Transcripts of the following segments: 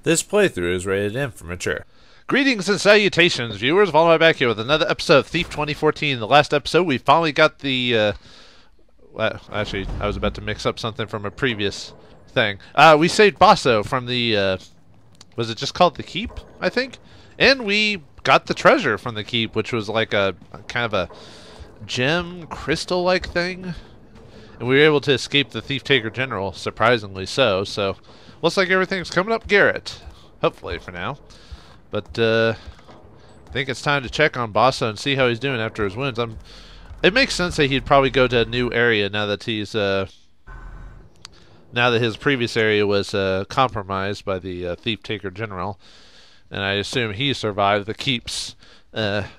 This playthrough is rated M for mature. Greetings and salutations, viewers. Vauldemare back here with another episode of Thief 2014. The last episode, we finally got the, actually, I was about to mix up something from a previous thing. We saved Basso from the, was it just called the Keep, I think? And we got the treasure from the Keep, which was like a kind of a gem crystal-like thing. And we were able to escape the Thief-Taker General, surprisingly so. So, looks like everything's coming up Garrett. Hopefully, for now. But, I think it's time to check on Basso and see how he's doing after his wounds. It makes sense that he'd probably go to a new area now that he's, now that his previous area was, compromised by the, Thief-Taker General. And I assume he survived the Keep's,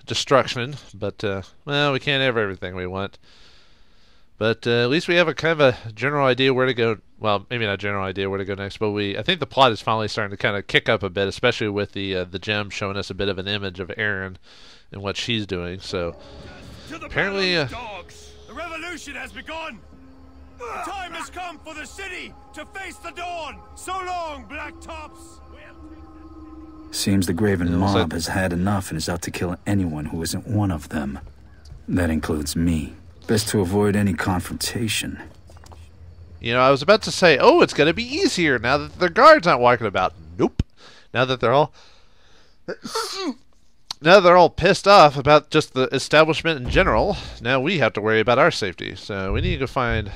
destruction. But, well, we can't have everything we want. But at least we have a kind of a general idea where to go. Well, maybe not a general idea where to go next, but I think the plot is finally starting to kind of kick up a bit, especially with the gem showing us a bit of an image of Erin and what she's doing. So apparently, dogs, the revolution has begun. The time has come for the city to face the dawn. So long, Black Tops. Seems the Graven mob has had enough and is out to kill anyone who isn't one of them. That includes me. Best to avoid any confrontation. You know, I was about to say, oh, it's going to be easier now that the guards aren't walking about. Nope. Now that they're all pissed off about just the establishment in general, now we have to worry about our safety. So we need to go find...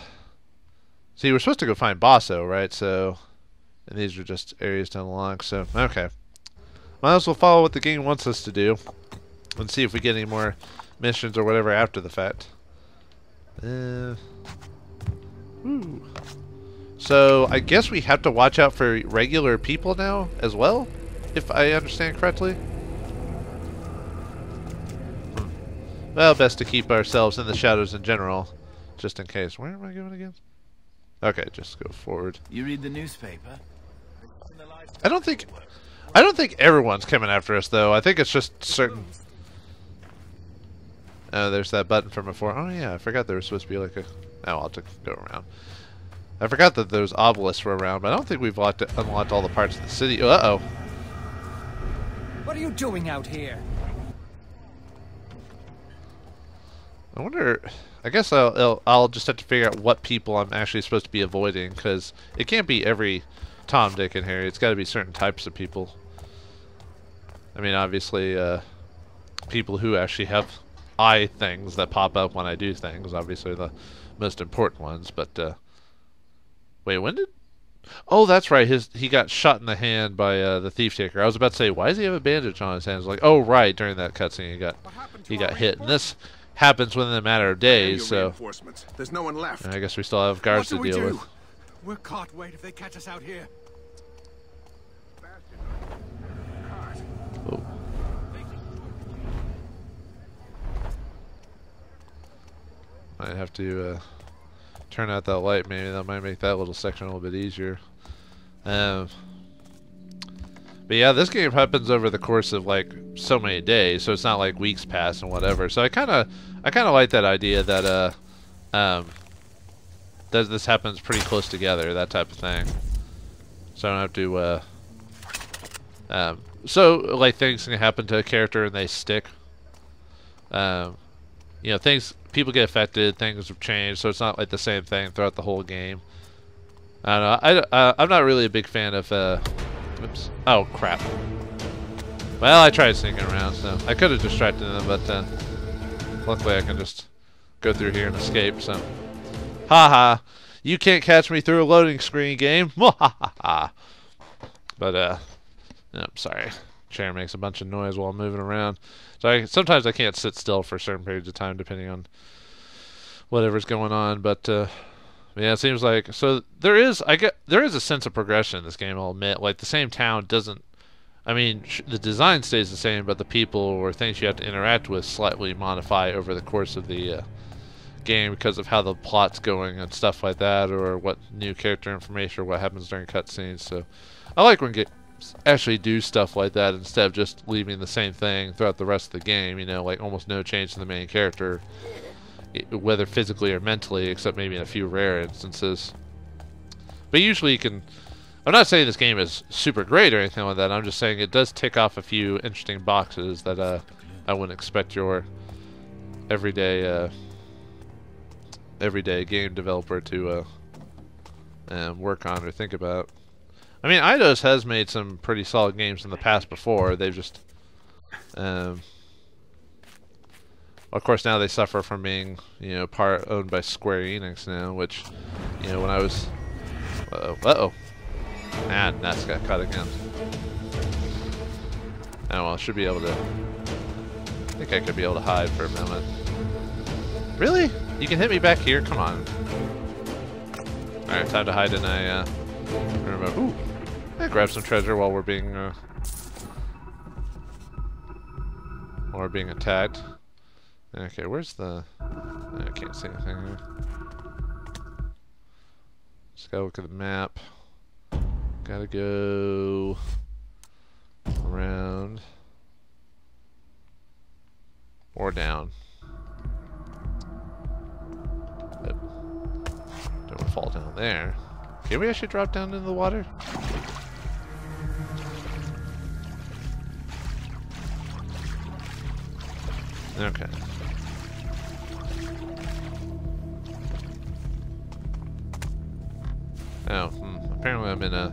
See, we're supposed to go find Basso, right? So, and these are just areas down the line. So, okay. Might as well follow what the game wants us to do and see if we get any more missions or whatever after the fact. So I guess we have to watch out for regular people now as well, if I understand correctly. Well, best to keep ourselves in the shadows in general, just in case. Where am I going again? Okay, just go forward. You read the newspaper? I don't think everyone's coming after us though. I think it's just certain. Oh, there's that button from before. Oh yeah, I forgot there was supposed to be like a... Oh, I'll have to go around. I forgot that those obelisks were around, but I don't think we've unlocked all the parts of the city. Uh-oh. What are you doing out here? I wonder... I guess I'll just have to figure out what people I'm actually supposed to be avoiding, because it can't be every Tom, Dick, and Harry. It's got to be certain types of people. I mean, obviously, people who actually have... eye things that pop up when I do things, obviously the most important ones, but wait, when did... Oh, that's right, he got shot in the hand by the Thief-Taker. I was about to say, why does he have a bandage on his hands? Like, oh right, during that cutscene he got hit, and this happens within a matter of days, so There's no one left. I guess we still have guards to deal with. We can't wait if they catch us out here. Oh. Might have to turn out that light. Maybe that might make that little section a little bit easier. But yeah, this game happens over the course of like so many days, so it's not like weeks pass and whatever. So I kind of like that idea that this happens pretty close together, that type of thing. So I don't have to. So like things can happen to a character and they stick. You know, people get affected, things have changed, so it's not like the same thing throughout the whole game. I don't know. I'm not really a big fan of, oops. Oh, crap. Well, I tried sneaking around, so I could have distracted them, but, luckily I can just go through here and escape, so. Haha. You can't catch me through a loading screen game. Mwahaha. But, no, sorry. Chair makes a bunch of noise while I'm moving around. So sometimes I can't sit still for certain periods of time depending on whatever's going on. But yeah, it seems like there is a sense of progression in this game. I'll admit, like the same town doesn't. I mean, the design stays the same, but the people or things you have to interact with slightly modify over the course of the game because of how the plot's going and stuff like that, or what new character information or what happens during cutscenes. So I like when actually do stuff like that instead of just leaving the same thing throughout the rest of the game, you know, like almost no change to the main character, whether physically or mentally, except maybe in a few rare instances. But usually you can I'm not saying this game is super great or anything like that. I'm just saying it does tick off a few interesting boxes that I wouldn't expect your everyday game developer to work on or think about. I mean, Eidos has made some pretty solid games in the past before. They've just, of course, now they suffer from being, you know, part owned by Square Enix now, which, you know, when I was, and Nats got caught again. Oh well, I should be able to. I think I could be able to hide for a moment. Really? You can hit me back here? Come on. Alright, time to hide, and I remember. Ooh, I grab some treasure while we're being attacked. Okay, where's the? I can't see anything here. Just gotta look at the map. Gotta go around or down. Yep. Don't fall down there. Maybe I should drop down into the water. Okay. Oh, apparently I'm in a...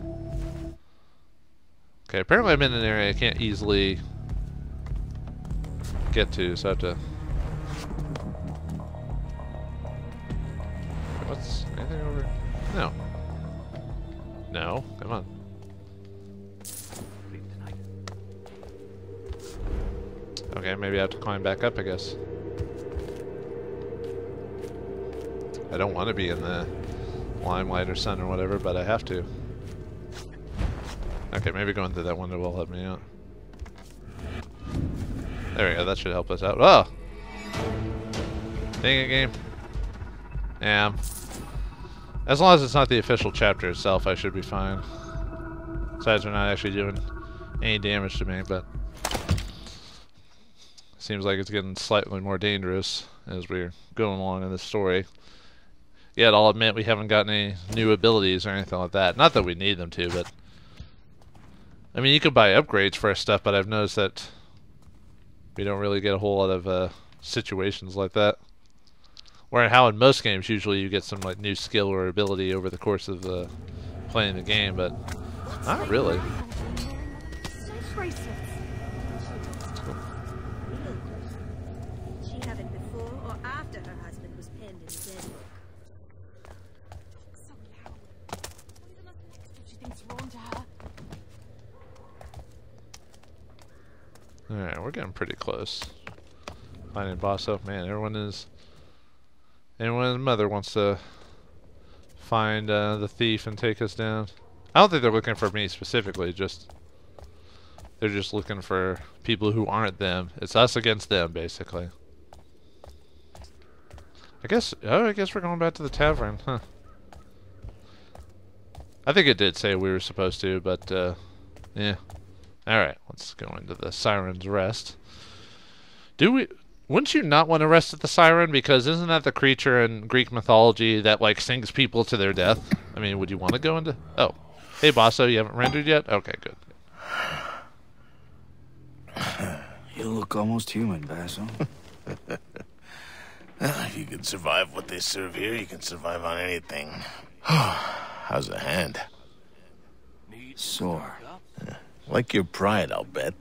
Okay, apparently I'm in an area I can't easily get to, so I have to... What's... anything over... No. No, come on. Okay, maybe I have to climb back up, I guess. I don't want to be in the limelight or sun or whatever, but I have to. Okay, maybe going through that window will help me out. There we go, that should help us out. Oh! Dang it, game. Yeah. As long as it's not the official chapter itself, I should be fine. Besides, we're not actually doing any damage to me, but... Seems like it's getting slightly more dangerous as we're going along in this story. Yet, I'll admit we haven't gotten any new abilities or anything like that. Not that we need them to, but... I mean, you could buy upgrades for our stuff, but I've noticed that we don't really get a whole lot of situations like that. Where how in most games, usually you get some like new skill or ability over the course of playing the game, but not really. She had it before or after her husband was pinned in the dead. She thinks wrong to her. Alright, we're getting pretty close. Finding boss up, man. Everyone's mother wants to find the thief and take us down. I don't think they're looking for me specifically, they're just looking for people who aren't them. It's us against them, basically. I guess we're going back to the tavern, huh? I think it did say we were supposed to, but yeah. Alright, let's go into the Siren's Rest. Wouldn't you not want to rest at the Siren? Because isn't that the creature in Greek mythology that, like, sings people to their death? I mean, would you want to go into... Oh. Hey, Basso, you haven't rendered yet? Okay, good. You look almost human, Basso. Well, if you can survive what they serve here, you can survive on anything. How's the hand? Sore. Like your pride, I'll bet.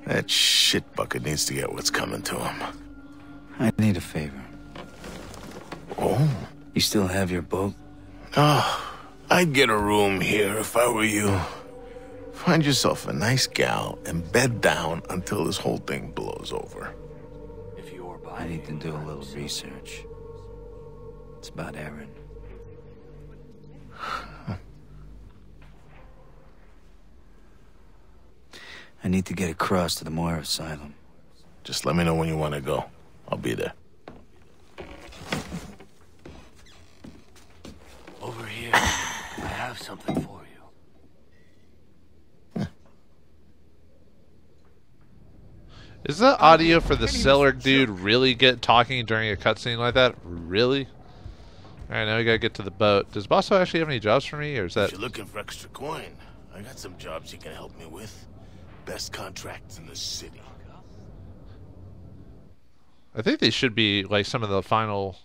That shit bucket needs to get what's coming to him. I need a favor. Oh? You still have your boat? Oh, I'd get a room here if I were you. Find yourself a nice gal and bed down until this whole thing blows over. I need to do a little research. It's about Aaron. I need to get across to the Moira Asylum. Just let me know when you want to go. I'll be there. Over here. I have something for you. Is the audio for the Cellar dude really get talking during a cutscene like that? Really? Alright, now we gotta get to the boat. Does Bosso actually have any jobs for me, or is that... If you're looking for extra coin, I got some jobs you can help me with. Best contracts in the city. I think they should be, like, some of the final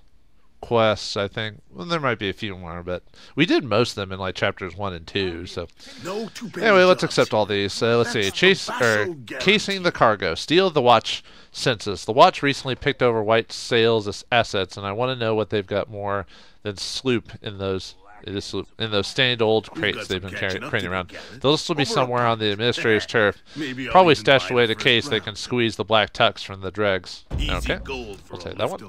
quests, I think. Well, there might be a few more, but we did most of them in, like, chapters 1 and 2, so... No two Anyway, let's accept all these. Let's see. Casing the cargo. Steal the watch census. The watch recently picked over White Sails as assets, and I want to know what they've got more than sloop in those stained old crates they've been carrying around. They'll still be somewhere on the administrator's turf. Probably stashed away in a case they can squeeze the black tucks from the dregs. Okay, we'll take that one.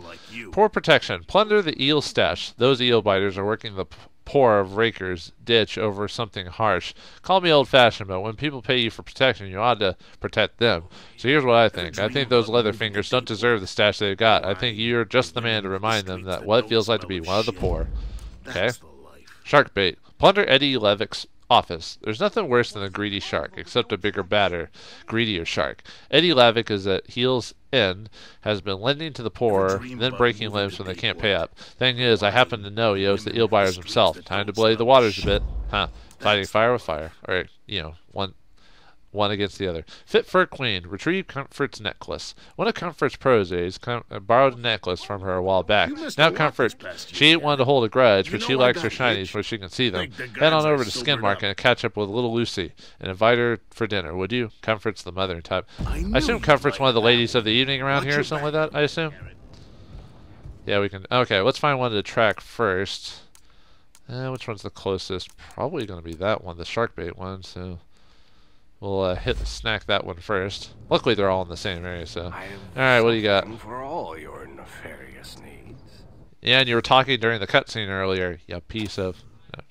Poor protection. Plunder the eel stash. Those eel biters are working the poor of Raker's ditch over something harsh. Call me old-fashioned, but when people pay you for protection, you ought to protect them. So here's what I think. I think those Leatherfingers don't deserve the stash they've got. I think you're just the man to remind them that what it feels like to be one of the poor. Okay? Shark bait. Plunder Eddie Levick's office. There's nothing worse than a greedy shark, except a bigger, badder, greedier shark. Eddie Levick is at heel's end, has been lending to the poor, then breaking limbs when they can't pay up. Thing is, I happen to know he owes the eel buyers himself. Time to bloody the waters a bit. Huh. Fighting fire with fire. Or, you know, one against the other. Fit for a queen. Retrieve Comfort's necklace. One of Comfort's proteges borrowed a necklace from her a while back. Now Comfort, she ain't one to hold a grudge, but she likes her shinies where she can see them. Head on over to Skin Market and catch up with little Lucy and invite her for dinner, would you? Comfort's the mother type. I assume Comfort's one of the ladies of the evening around here or something like that, I assume? Yeah, we can... Okay, let's find one to track first. Which one's the closest? Probably going to be that one, the shark bait one, so... We'll snack that one first. Luckily, they're all in the same area, so... Alright, what do you got? For all your nefarious needs. Yeah, and you were talking during the cutscene earlier. Yeah, piece of... No,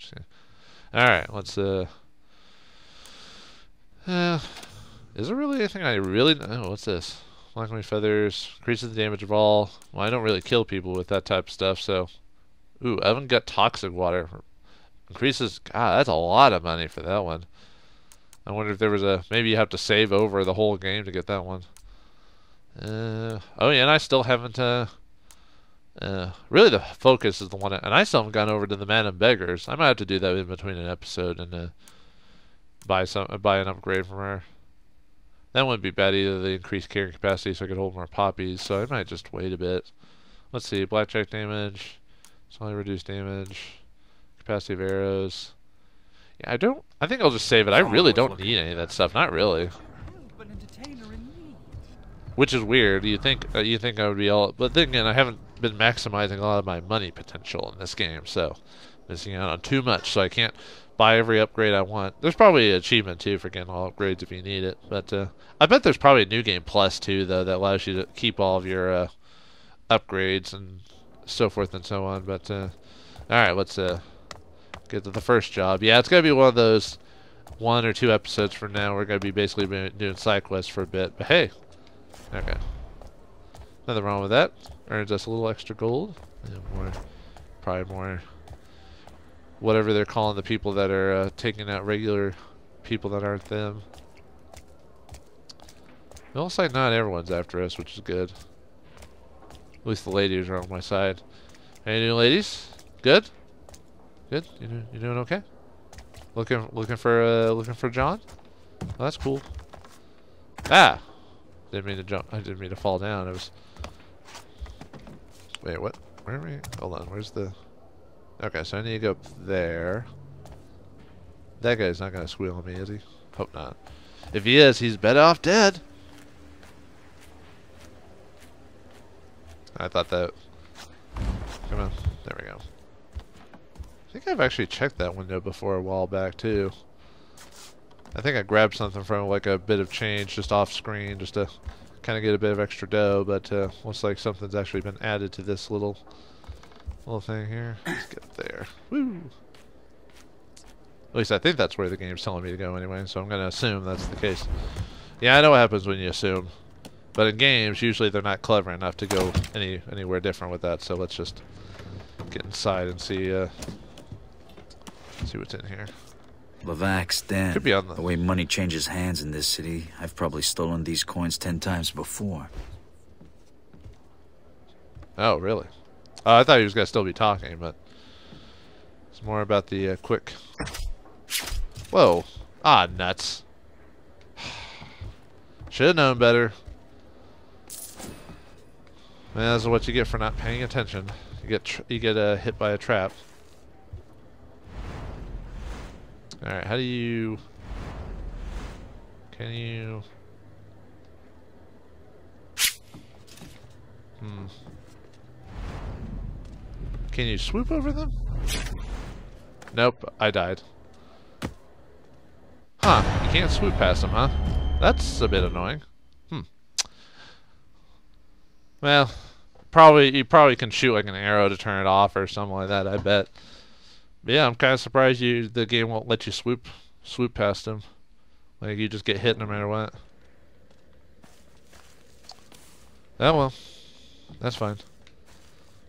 alright, let's, is there really anything I really... Oh, what's this? Blackmail feathers. Increases the damage of all... Well, I don't really kill people with that type of stuff, so... Ooh, Oven Gut Toxic Water. Increases... God, that's a lot of money for that one. I wonder if there was a... Maybe you have to save over the whole game to get that one. Oh, yeah, and I still haven't... really, the focus is the one... And I still haven't gone over to the Man and Beggars. I might have to do that in between an episode and buy an upgrade from her. That wouldn't be bad either. The increased carrying capacity so I could hold more poppies. So I might just wait a bit. Let's see. Blackjack damage. Slightly reduced damage. Capacity of arrows. Yeah, I think I'll just save it. I really don't need any of that stuff. Not really. Which is weird. You think I would be all... But then again, I haven't been maximizing a lot of my money potential in this game, so... Missing out on too much, so I can't buy every upgrade I want. There's probably an achievement, too, for getting all upgrades if you need it. But I bet there's probably a New Game Plus, too, though, that allows you to keep all of your upgrades and so forth and so on. But, alright, let's... get to the first job. Yeah, it's going to be one of those 1 or 2 episodes from now. We're going to be basically doing side quests for a bit. But hey. Okay. Nothing wrong with that. Earns us a little extra gold. And probably more... Whatever they're calling the people that are taking out regular people that aren't them. It looks like not everyone's after us, which is good. At least the ladies are on my side. Any new ladies? Good? Good? You doing okay? Looking for John? Oh, that's cool. Ah! Didn't mean to jump. I didn't mean to fall down. It was... Wait, what? Where are we? Hold on. Where's the... Okay, so I need to go up there. That guy's not gonna squeal on me, is he? Hope not. If he is, he's better off dead. I thought that... Come on. There we go. I think I've actually checked that window before a while back, too. I think I grabbed something from like a bit of change just off screen just to kind of get a bit of extra dough, but looks like something's actually been added to this little thing here. Let's get there. Woo! At least I think that's where the game's telling me to go anyway, so I'm going to assume that's the case. Yeah, I know what happens when you assume. But in games, usually they're not clever enough to go anywhere different with that, so let's just get inside and see what's in here. Levac's den. Could be on the way money changes hands in this city, I've probably stolen these coins 10 times before. Oh, really? I thought he was going to still be talking, but It's more about the quick... Whoa. Ah, nuts. Should have known better. Man, that's what you get for not paying attention. You get hit by a trap. Alright, how do you... Can you... Can you swoop over them? Nope, I died. Huh, you can't swoop past them, huh? That's a bit annoying. Well, you probably can shoot like an arrow to turn it off or something like that, I bet. But yeah, I'm kind of surprised the game won't let you swoop past them. Like you just get hit no matter what. Oh well, that's fine.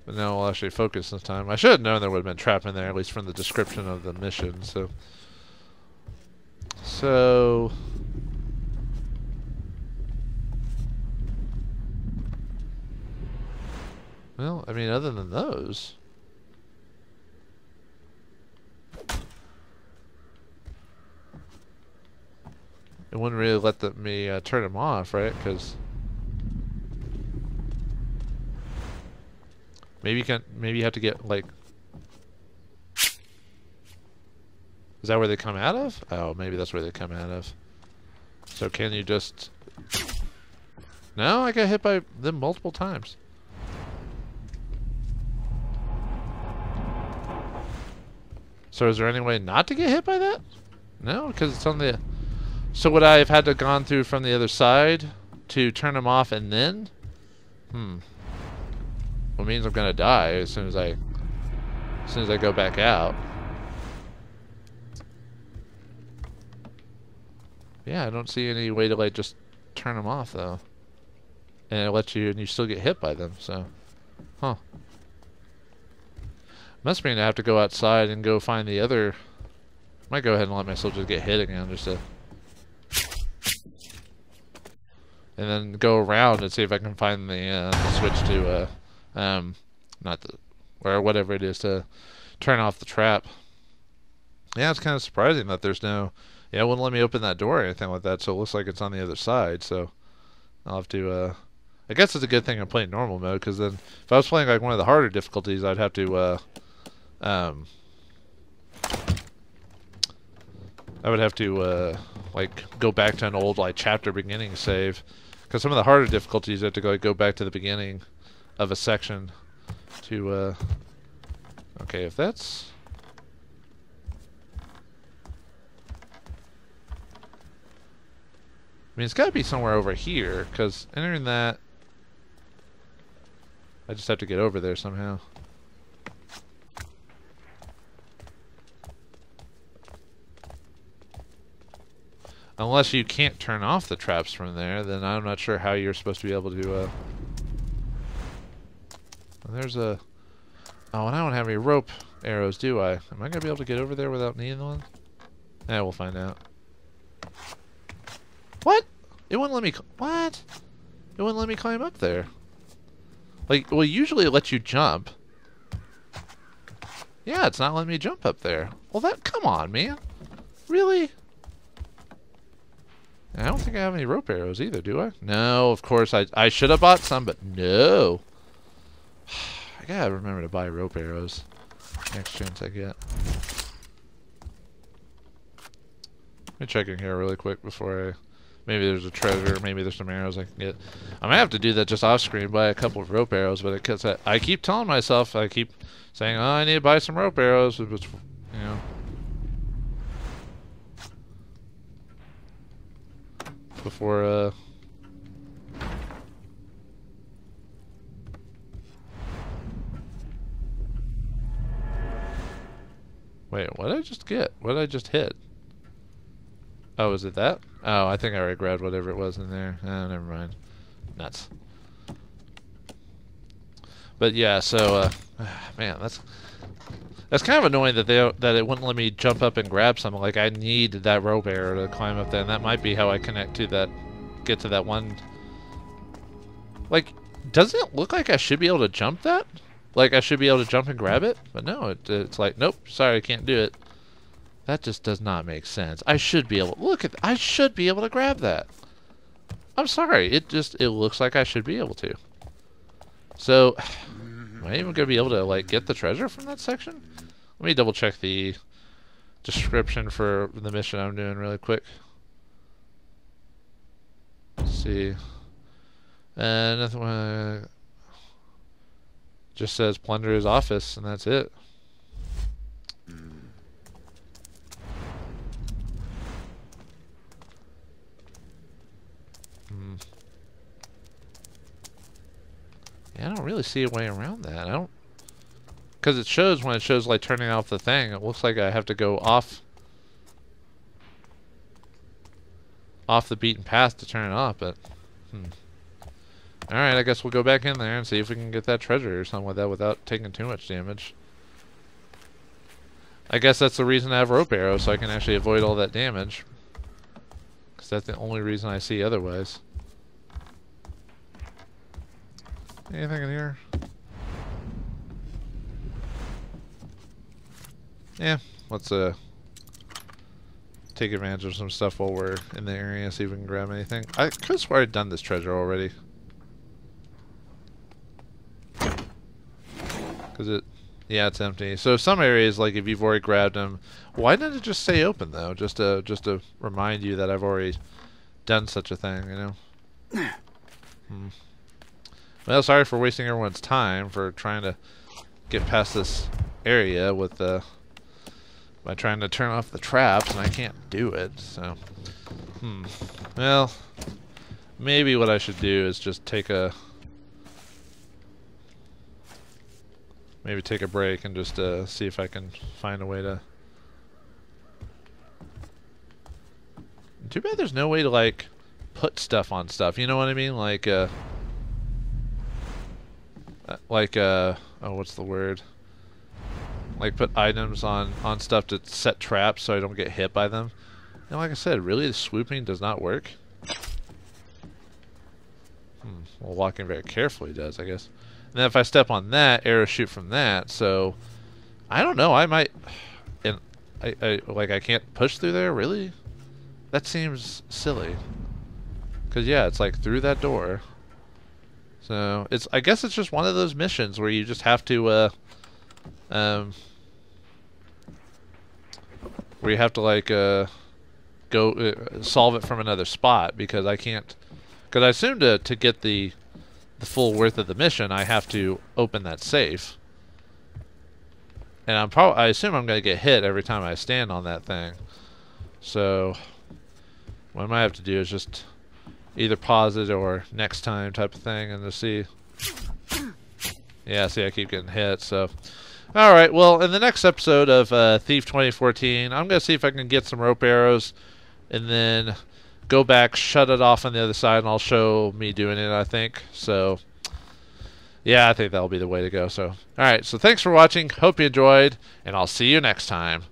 But now we'll actually focus this time. I should have known there would have been a trap in there, at least from the description of the mission. So. Well, I mean, other than those. It wouldn't really let me turn them off, right? Because maybe you have to get like. Is that where they come out of? Oh, maybe that's where they come out of. So can you just? No, I got hit by them multiple times. So is there any way not to get hit by that? No, because it's on the... So would I have had to gone through from the other side to turn them off and then? Well, it means I'm gonna die as soon as I go back out. Yeah, I don't see any way to like just turn them off though. And it lets you, and you still get hit by them, so. Huh. Must mean I have to go outside and go find the other. Might go ahead and let myself just get hit again, just to. And then go around and see if I can find the switch to, not the, or whatever it is to turn off the trap. Yeah, it's kind of surprising that there's no, yeah, it wouldn't let me open that door or anything like that, so it looks like it's on the other side, so I'll have to, I guess it's a good thing I'm playing normal mode, because then if I was playing like one of the harder difficulties, I'd have to, I would have to like go back to an old like chapter beginning save, because some of the harder difficulties you have to go back to the beginning of a section to okay, if that's I mean it's got to be somewhere over here, because entering that I just have to get over there somehow. Unless you can't turn off the traps from there, then I'm not sure how you're supposed to be able to, there's a... Oh, and I don't have any rope arrows, do I? Am I going to be able to get over there without needing one? Yeah, we'll find out. What? It wouldn't let me... What? It wouldn't let me climb up there. Like, well, usually it lets you jump. Yeah, it's not letting me jump up there. Well, that... Come on, man. Really? I don't think I have any rope arrows either, do I? No, of course I should have bought some, but no. I gotta remember to buy rope arrows next chance I get. Let me check in here really quick before I... Maybe there's a treasure, maybe there's some arrows I can get. I might have to do that just off screen, buy a couple of rope arrows, but because I keep telling myself, I keep saying, oh, I need to buy some rope arrows, you know. Before, Wait, what did I just get? What did I just hit? Oh, is it that? Oh, I think I already grabbed whatever it was in there. Oh, never mind. Nuts. But yeah, so, man, that's kind of annoying that it wouldn't let me jump up and grab something. Like, I need that rope arrow to climb up there, and that might be how I connect to that, get to that one. Like, doesn't it look like I should be able to jump that? like I should be able to jump and grab it, but no, it's like, nope, sorry, I can't do it. That just does not make sense. I should be able, look at, I should be able to grab that. I'm sorry, it looks like I should be able to. So, am I even gonna be able to like get the treasure from that section? Let me double check the description for the mission I'm doing really quick. Let's see. Nothing. Just says plunder his office, and that's it. Yeah, I don't really see a way around that. I don't, because it shows when it shows like turning off the thing. It looks like I have to go off the beaten path to turn it off. But all right, I guess we'll go back in there and see if we can get that treasure or something like that without taking too much damage. I guess that's the reason I have rope arrows, so I can actually avoid all that damage. Because that's the only reason I see otherwise. Anything in here? Yeah, let's take advantage of some stuff while we're in the area, see if we can grab anything. I could swear I'd done this treasure already. Cause yeah, it's empty. So some areas, like if you've already grabbed them, why didn't it just stay open though? Just to remind you that I've already done such a thing, you know? Well, sorry for wasting everyone's time for trying to get past this area with by trying to turn off the traps, and I can't do it. So, well, maybe what I should do is just take a break and just see if I can find a way to. Too bad there's no way to like put stuff on stuff. You know what I mean? Like oh, what's the word? Like put items on stuff to set traps so I don't get hit by them. And like I said, really the swooping does not work. Well, walking very carefully does, I guess. And then if I step on that, arrows shoot from that. So I don't know. I might, and I can't push through there. Really? That seems silly. Cause yeah, it's like through that door. So it's, I guess it's just one of those missions where you just have to where you have to like go solve it from another spot, because I can't, because I assume to get the full worth of the mission I have to open that safe, and I assume I'm gonna get hit every time I stand on that thing. So what I might have to do is just either pause it or next time type of thing, and to see. Yeah, see, I keep getting hit. So, all right. Well, in the next episode of Thief 2014, I'm gonna see if I can get some rope arrows, and then go back, shut it off on the other side, and I'll show me doing it. I think so. Yeah, I think that'll be the way to go. So, all right. So, thanks for watching. Hope you enjoyed, and I'll see you next time.